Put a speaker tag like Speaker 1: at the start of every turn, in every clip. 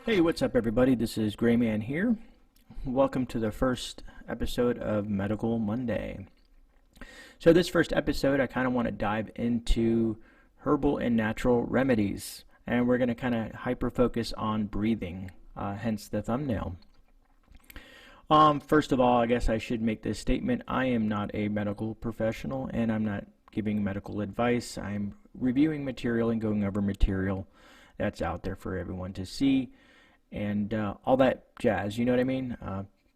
Speaker 1: Hey, what's up everybody? This is GreyMan here. Welcome to the first episode of Medical Monday. So this first episode, I kind of want to dive into herbal and natural remedies. And we're going to kind of hyper-focus on breathing, hence the thumbnail. First of all, I guess I should make this statement. I am not a medical professional, and I'm not giving medical advice. I'm reviewing material and going over material that's out there for everyone to see. And all that jazz, you know what I mean?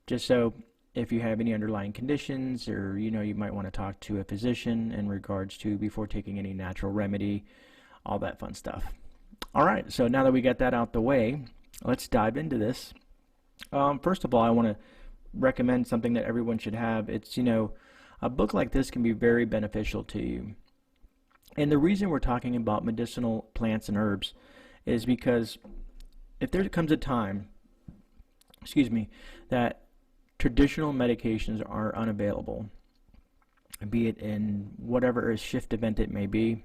Speaker 1: Just so if you have any underlying conditions, or you might want to talk to a physician in regards to before taking any natural remedy, all that fun stuff. All right, so now that we got that out the way, let's dive into this. First of all, I want to recommend something that everyone should have. It's, a book like this can be very beneficial to you. And the reason we're talking about medicinal plants and herbs is because if there comes a time, that traditional medications are unavailable, be it in whatever shift event it may be,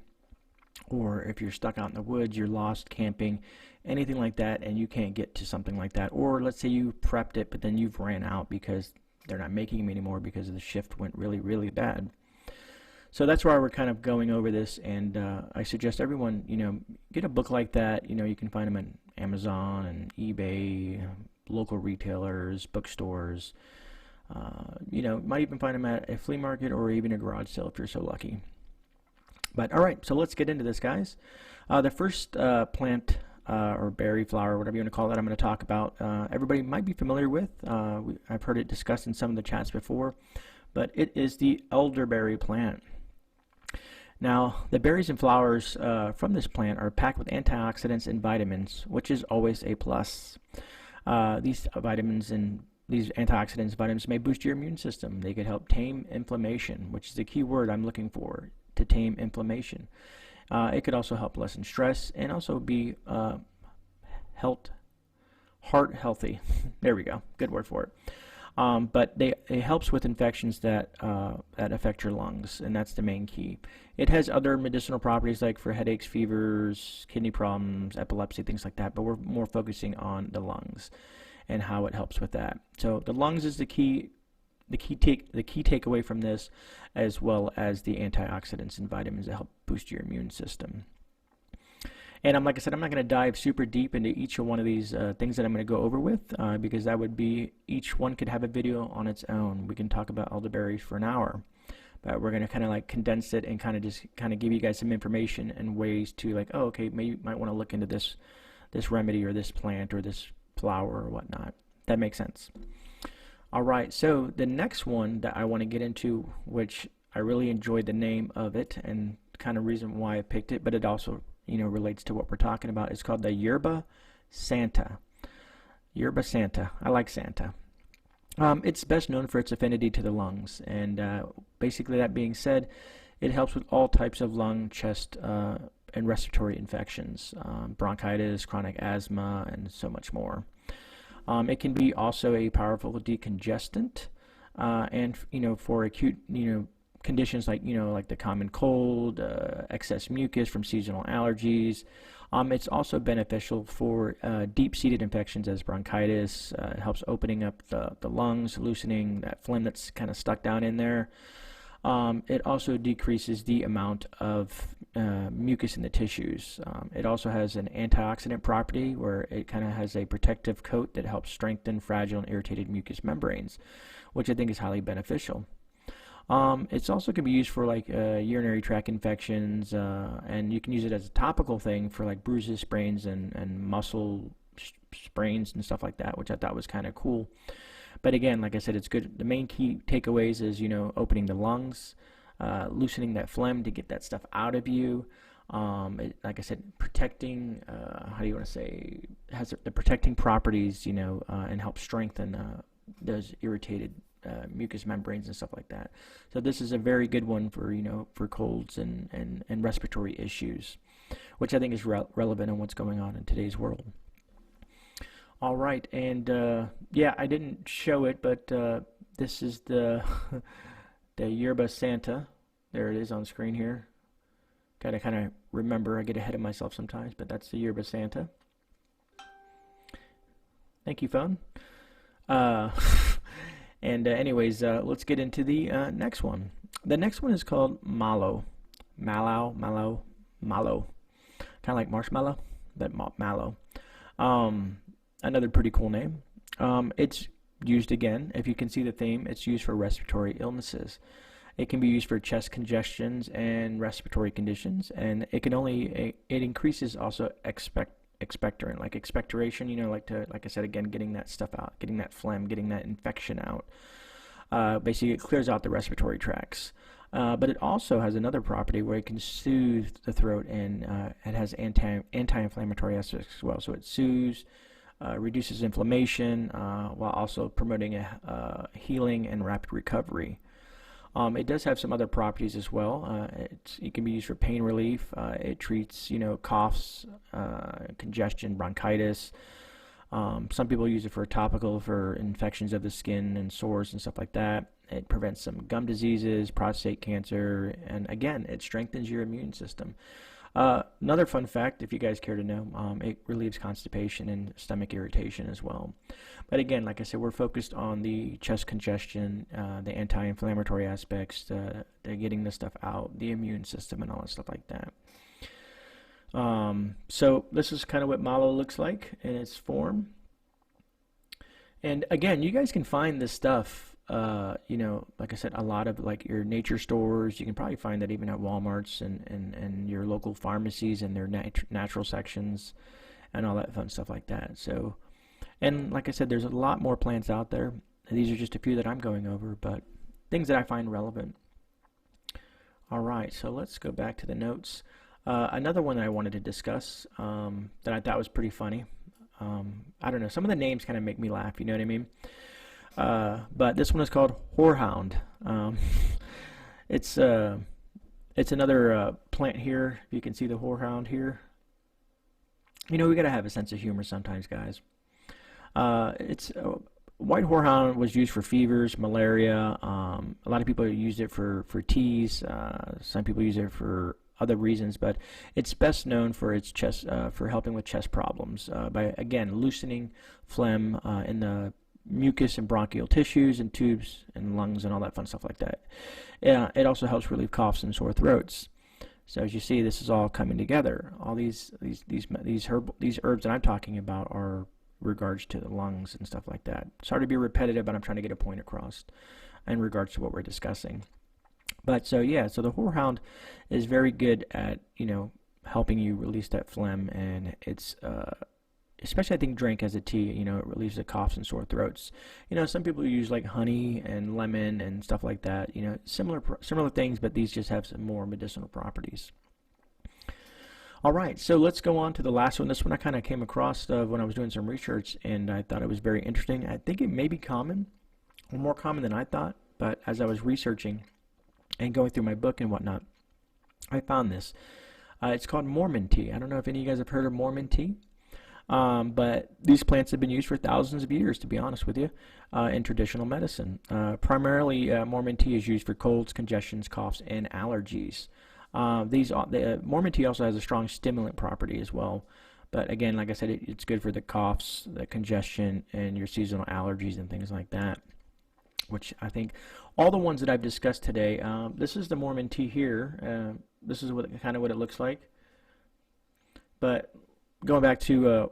Speaker 1: or if you're stuck out in the woods, you're lost camping, anything like that, and you can't get to something like that, or let's say you prepped it, but then you've ran out because they're not making them anymore because the shift went really, really bad. So that's why we're kind of going over this, and I suggest everyone, get a book like that. You can find them on Amazon and eBay, local retailers, bookstores. Might even find them at a flea market or even a garage sale if you're so lucky. But all right, so let's get into this, guys. The first plant or berry, flower, whatever you want to call it, I'm going to talk about, everybody might be familiar with. I've heard it discussed in some of the chats before, but it is the elderberry plant. Now, the berries and flowers from this plant are packed with antioxidants and vitamins, which is always a plus. These vitamins and these antioxidants, vitamins may boost your immune system. They could help tame inflammation, which is the key word I'm looking for, to tame inflammation. It could also help lessen stress and also be heart healthy. There we go, good word for it. But it helps with infections that affect your lungs, and that's the main key. It has other medicinal properties like for headaches, fevers, kidney problems, epilepsy, things like that, but we're more focusing on the lungs and how it helps with that. So the lungs is the key takeaway from this, as well as the antioxidants and vitamins that help boost your immune system. And like I said, I'm not going to dive super deep into each one of these things that I'm going to go over with, because that would be, each one could have a video on its own. We can talk about elderberries for an hour, but we're going to kind of like condense it and kind of give you guys some information and ways to like, oh, okay, maybe you might want to look into this remedy or this plant or this flower or whatnot. That makes sense. All right, so the next one that I want to get into, which I really enjoyed the name of it and kind of reason why I picked it, but it also relates to what we're talking about. It's called the Yerba Santa. Yerba Santa. I like Santa. It's best known for its affinity to the lungs, and basically, that being said, it helps with all types of lung, chest, and respiratory infections, bronchitis, chronic asthma, and so much more. It can be also a powerful decongestant, and for acute conditions like like the common cold, excess mucus from seasonal allergies. It's also beneficial for deep-seated infections as bronchitis. It helps opening up the lungs, loosening that phlegm that's kind of stuck down in there. It also decreases the amount of mucus in the tissues. It also has an antioxidant property where it kind of has a protective coat that helps strengthen fragile and irritated mucous membranes, which I think is highly beneficial. It's also can be used for like urinary tract infections, and you can use it as a topical thing for like bruises, sprains, and muscle sprains and stuff like that, which I thought was kind of cool. But again, like I said, it's good. The main key takeaways is opening the lungs, loosening that phlegm to get that stuff out of you. Like I said, protecting. How do you want to say? Has the protecting properties, and helps strengthen those irritated mucous membranes and stuff like that. So this is a very good one for for colds and respiratory issues, which I think is relevant in what's going on in today's world. All right, and yeah, I didn't show it, but this is the the Yerba Santa. There it is on screen here. Gotta kind of remember, I get ahead of myself sometimes, but that's the Yerba Santa. Thank you, phone. Uh, and anyways, let's get into the next one. The next one is called mallow. Mallow. Kind of like marshmallow, but mallow. Um, Another pretty cool name. It's used again, if you can see the theme, it's used for respiratory illnesses. It can be used for chest congestions and respiratory conditions, and it increases also expectorant, like expectoration, like I said again, getting that stuff out, getting that phlegm, getting that infection out. Basically, it clears out the respiratory tracts. But it also has another property where it can soothe the throat, and it has anti-inflammatory aspects as well. So it soothes, reduces inflammation, while also promoting a healing and rapid recovery. It does have some other properties as well. It can be used for pain relief. It treats, coughs, congestion, bronchitis. Some people use it for topical for infections of the skin and sores and stuff like that. It prevents some gum diseases, prostate cancer, and again, it strengthens your immune system. Another fun fact, if you guys care to know, it relieves constipation and stomach irritation as well. But again, like I said, we're focused on the chest congestion, the anti-inflammatory aspects, the getting this stuff out, the immune system, and all that stuff like that. So this is kind of what mallow looks like in its form. And again, you guys can find this stuff, like I said, a lot of like your nature stores. You can probably find that even at Walmarts and your local pharmacies and their natural sections and all that fun stuff like that. So, and like I said, there's a lot more plants out there. These are just a few that I'm going over, but things that I find relevant. All right, so let's go back to the notes. Another one that I wanted to discuss that I thought was pretty funny. I don't know, some of the names kind of make me laugh, you know what I mean? But this one is called whorehound. It's another plant here. If you can see the whorehound here. We gotta have a sense of humor sometimes, guys. White whorehound was used for fevers, malaria. A lot of people used it for teas. Some people use it for other reasons, but it's best known for its chest, for helping with chest problems by again loosening phlegm in the mucus and bronchial tissues and tubes and lungs and all that fun stuff like that. It also helps relieve coughs and sore throats. So as you see, this is all coming together. All these herbs that I'm talking about are regards to the lungs and stuff like that. Sorry to be repetitive, but I'm trying to get a point across in regards to what we're discussing. But so yeah, so the whorehound is very good at helping you release that phlegm, and it's especially I think drank as a tea, it relieves the coughs and sore throats. Some people use like honey and lemon and stuff like that. Similar things, but these just have some more medicinal properties. All right, so let's go on to the last one. This one I kind of came across when I was doing some research, and I thought it was very interesting. I think it may be common, or more common than I thought, but as I was researching and going through my book and whatnot, I found this. It's called Mormon tea. I don't know if any of you guys have heard of Mormon tea, but these plants have been used for thousands of years, to be honest with you, in traditional medicine. Primarily, Mormon tea is used for colds, congestions, coughs, and allergies. Mormon tea also has a strong stimulant property as well. But again, like I said, it's good for the coughs, the congestion, and your seasonal allergies and things like that, which I think all the ones that I've discussed today, this is the Mormon tea here. This is kind of what it looks like. But going back to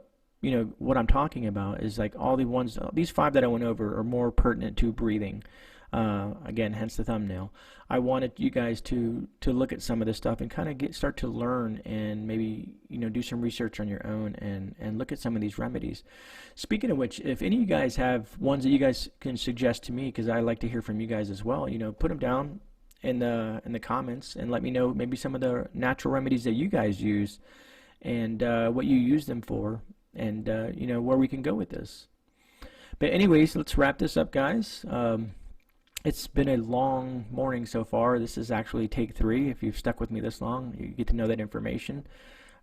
Speaker 1: what I'm talking about is like all the ones, these 5 that I went over are more pertinent to breathing. Again, hence the thumbnail. I wanted you guys to look at some of this stuff and kind of start to learn and maybe do some research on your own and look at some of these remedies. Speaking of which, if any of you guys have ones that you guys can suggest to me, because I like to hear from you guys as well, put them down in the comments and let me know maybe some of the natural remedies that you guys use and what you use them for, and where we can go with this. But anyways, let's wrap this up, guys. It's been a long morning so far. This is actually take 3. If you've stuck with me this long, you get to know that information.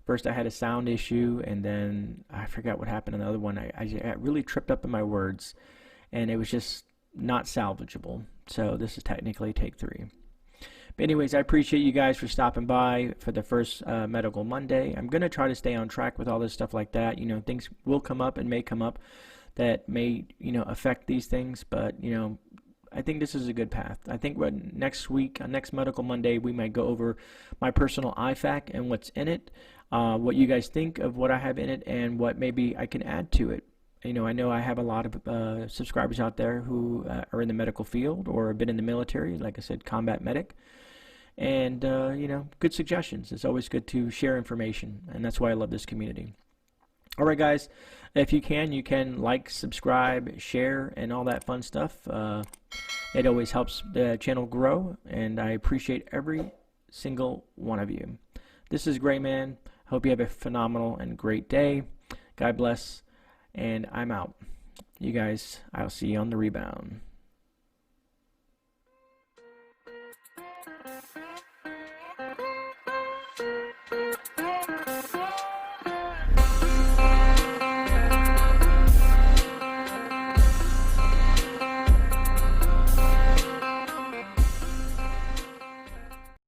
Speaker 1: First I had a sound issue, and then I forgot what happened on the other one. I really tripped up in my words, and it was just not salvageable. So this is technically take 3. But anyways, I appreciate you guys for stopping by for the first Medical Monday. I'm going to try to stay on track with all this stuff like that. Things will come up and may come up that may, affect these things, but, I think this is a good path. I think next week, on next Medical Monday, we might go over my personal IFAC and what's in it, what you guys think of what I have in it, and what maybe I can add to it. I know I have a lot of subscribers out there who are in the medical field or have been in the military, like I said, combat medic. And, good suggestions. It's always good to share information, and that's why I love this community. All right, guys, if you can like, subscribe, share, and all that fun stuff. It always helps the channel grow, and I appreciate every single one of you. This is GreyMan. Hope you have a phenomenal and great day. God bless, and I'm out. You guys, I'll see you on the rebound.